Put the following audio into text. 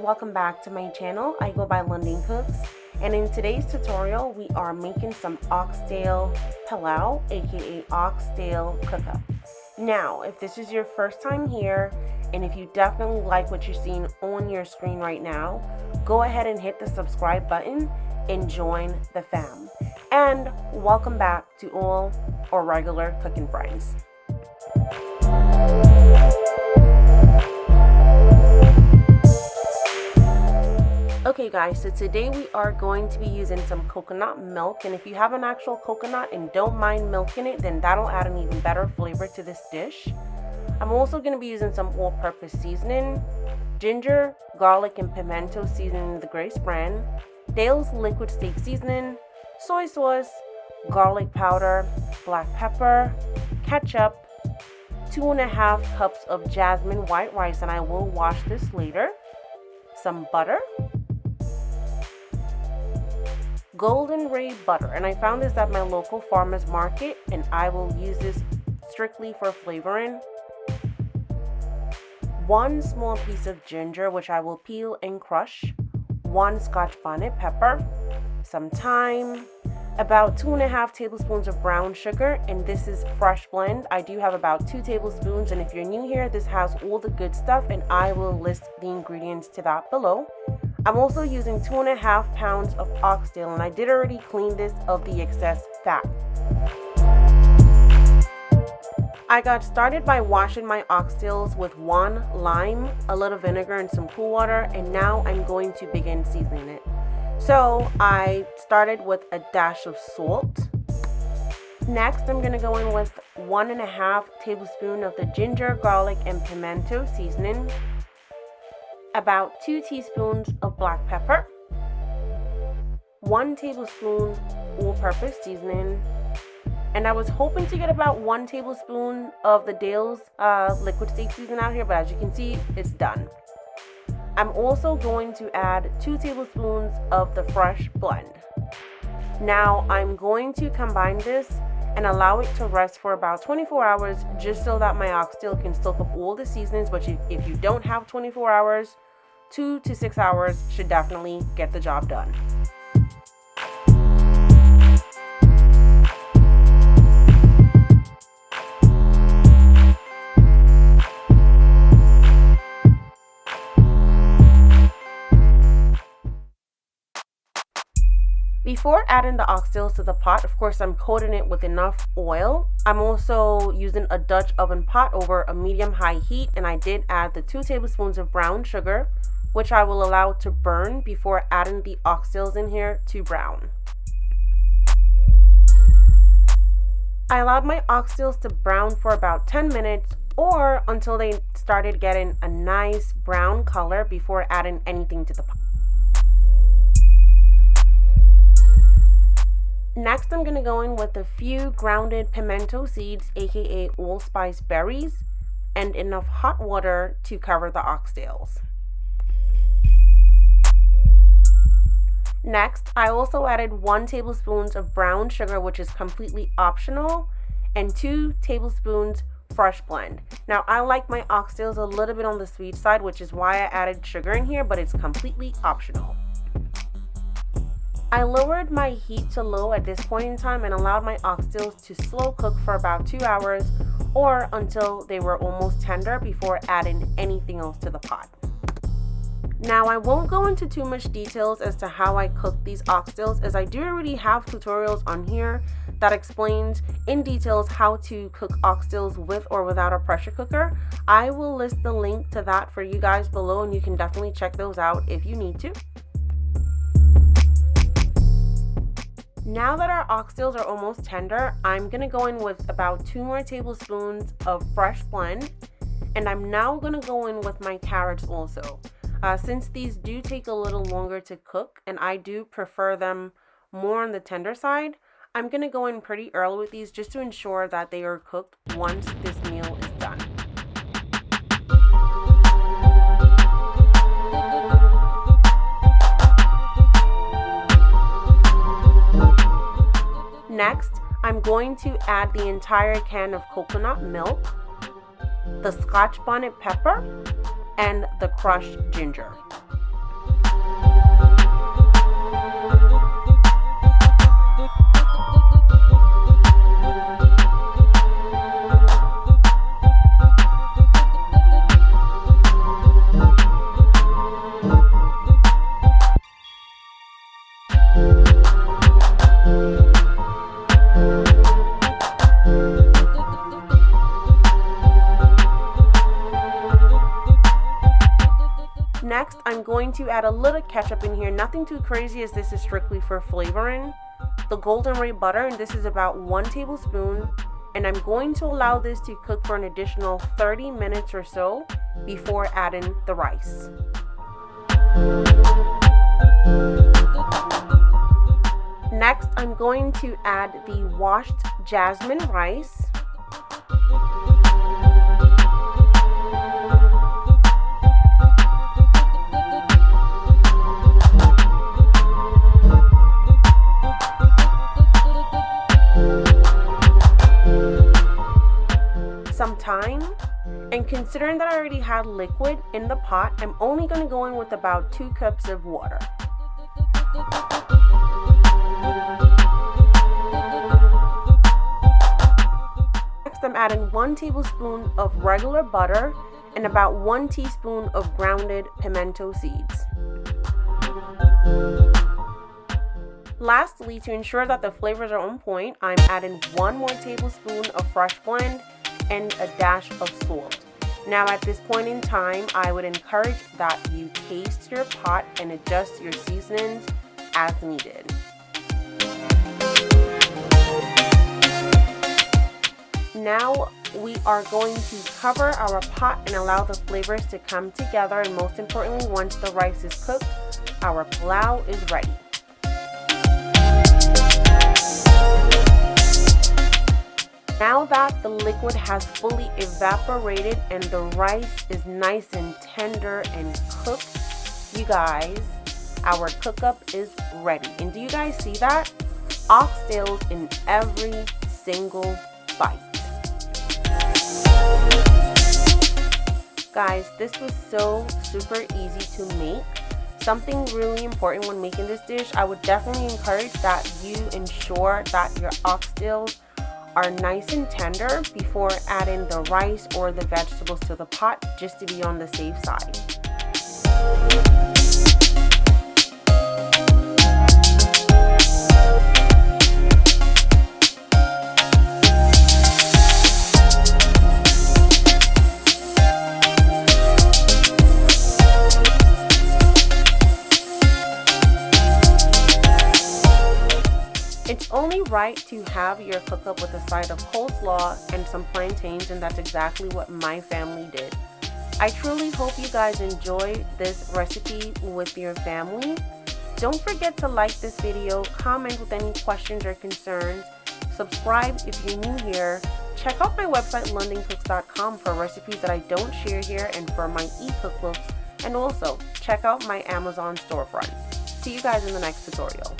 welcome back to my channel. I go by Londoncookss, and in today's tutorial we are making some oxtail pilau, aka oxtail cook-up. Now, if this is your first time here, and if you definitely like what you're seeing on your screen right now, go ahead and hit the subscribe button and join the fam. And welcome back to all our regular cooking friends. Okay guys, so today we are going to be using some coconut milk, and if you have an actual coconut and don't mind milking it, then that'll add an even better flavor to this dish. I'm also going to be using some all-purpose seasoning, ginger, garlic, and pimento seasoning in the Grace brand, Dale's liquid steak seasoning, soy sauce, garlic powder, black pepper, ketchup, 2.5 cups of jasmine white rice, and I will wash this later, some butter, golden ray butter, and I found this at my local farmer's market, and I will use this strictly for flavoring. 1 small piece of ginger, which I will peel and crush, 1 Scotch bonnet pepper, some thyme, about 2.5 tablespoons of brown sugar, and this is fresh blend. I do have about 2 tablespoons, and if you're new here, this has all the good stuff, and I will list the ingredients to that below. I'm also using 2.5 pounds of oxtail, and I did already clean this of the excess fat. I got started by washing my oxtails with 1 lime, a little vinegar, and some cool water, and now I'm going to begin seasoning it. So I started with a dash of salt. Next, I'm going to go in with 1.5 tablespoons of the ginger, garlic, and pimento seasoning, about 2 teaspoons of black pepper, 1 tablespoon all-purpose seasoning, and I was hoping to get about 1 tablespoon of the Dale's liquid steak seasoning out here, but as you can see, it's done. I'm also going to add 2 tablespoons of the fresh blend. Now I'm going to combine this and allow it to rest for about 24 hours just so that my oxtail can soak up all the seasonings, but if you don't have 24 hours, 2 to 6 hours should definitely get the job done. Before adding the oxtails to the pot, of course, I'm coating it with enough oil. I'm also using a Dutch oven pot over a medium-high heat, and I did add the 2 tablespoons of brown sugar, which I will allow to burn before adding the oxtails in here to brown. I allowed my oxtails to brown for about 10 minutes or until they started getting a nice brown color before adding anything to the pot. Next, I'm going to go in with a few grounded pimento seeds, aka Allspice Berries, and enough hot water to cover the oxtails. Next, I also added 1 tablespoon of brown sugar, which is completely optional, and 2 tablespoons fresh blend. Now, I like my oxtails a little bit on the sweet side, which is why I added sugar in here, but it's completely optional. I lowered my heat to low at this point in time and allowed my oxtails to slow cook for about 2 hours or until they were almost tender before adding anything else to the pot. Now, I won't go into too much details as to how I cook these oxtails, as I do already have tutorials on here that explains in details how to cook oxtails with or without a pressure cooker. I will list the link to that for you guys below, and you can definitely check those out if you need to. Now that our oxtails are almost tender, I'm going to go in with about 2 more tablespoons of fresh blend, and I'm now going to go in with my carrots also. Since these do take a little longer to cook, and I do prefer them more on the tender side, I'm going to go in pretty early with these just to ensure that they are cooked once this meal is done. Next, I'm going to add the entire can of coconut milk, the Scotch bonnet pepper, and the crushed ginger. going to add a little ketchup in here, nothing too crazy as this is strictly for flavoring. The golden ray butter, and this is about 1 tablespoon, and I'm going to allow this to cook for an additional 30 minutes or so before adding the rice. Next, I'm going to add the washed jasmine rice. Some thyme, and considering that I already had liquid in the pot, I'm only going to go in with about 2 cups of water. Next, I'm adding 1 tablespoon of regular butter and about 1 teaspoon of grounded pimento seeds. Lastly, to ensure that the flavors are on point, I'm adding 1 more tablespoon of fresh blend and a dash of salt. Now at this point in time, I would encourage that you taste your pot and adjust your seasonings as needed. Now we are going to cover our pot and allow the flavors to come together, and most importantly, once the rice is cooked, our pilau is ready. Now that the liquid has fully evaporated and the rice is nice and tender and cooked, you guys, our cook-up is ready. And do you guys see that? Oxtails in every single bite. Guys, this was so super easy to make. Something really important when making this dish, I would definitely encourage that you ensure that your oxtails are nice and tender before adding the rice or the vegetables to the pot, just to be on the safe side. It's only right to have your cook-up with a side of coleslaw and some plantains, and that's exactly what my family did. I truly hope you guys enjoy this recipe with your family. Don't forget to like this video, comment with any questions or concerns, subscribe if you're new here, check out my website Londoncookss.com for recipes that I don't share here and for my e-cookbooks, and also check out my Amazon storefront. See you guys in the next tutorial.